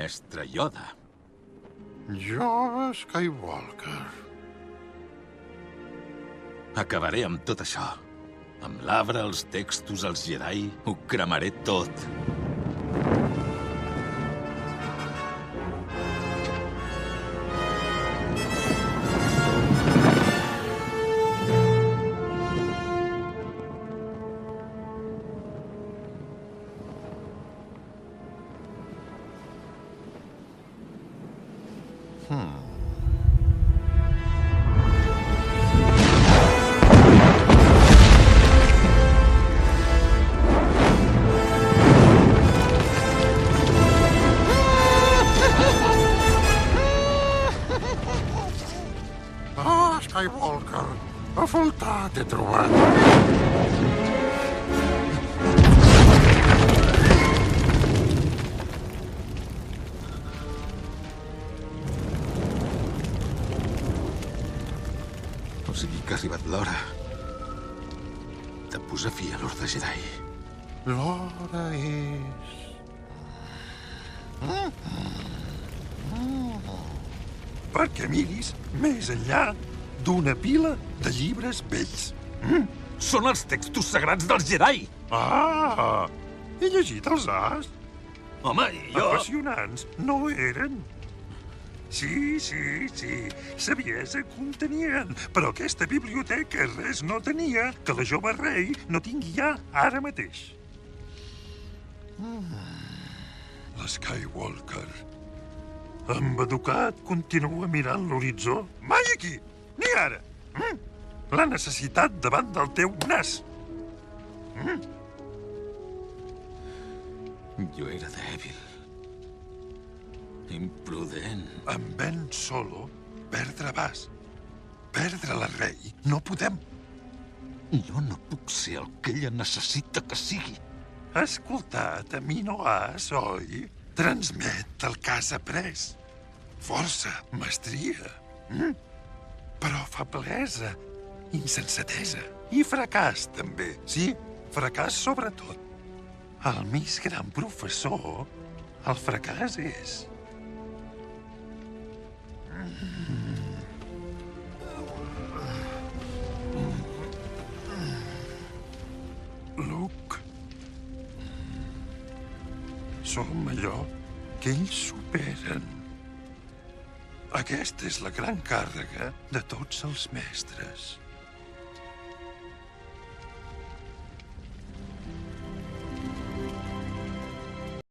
mestre Yoda. Jove Skywalker. Acabaré amb tot això. Amb l'arbre, els textos, els Jedi, ho cremaré tot. Skywalker, a faltar t'he trobat. O sigui que ha arribat l'hora de posar fi a l'Orde Jedi. L'hora és... perquè miris més enllà d'una pila de llibres vells. Són els textos sagrats dels Jedi! Ah! He llegit els As. Home, jo... Apassionants no eren. Sí, saviesa contenien, però aquesta biblioteca res no tenia que la jove rei no tingui ja ara mateix. L'Skywalker, amb educat, continua mirant l'horitzó. Mai aquí, ni ara. La necessitat davant del teu nas. Jo era dèbil. Imprudent. Amb Ben Solo, perdre vas. Perdre la rei no podem. Jo no puc ser el que ella necessita que sigui. Ha escoltat a Minoas, oi? Transmet el que has après. Força, mestria. Però feblesa, insensatesa i fracàs, també. Sí, fracàs sobretot. El més gran professor, el fracàs és. Luke, som allò que ells superen. Aquesta és la gran càrrega de tots els mestres.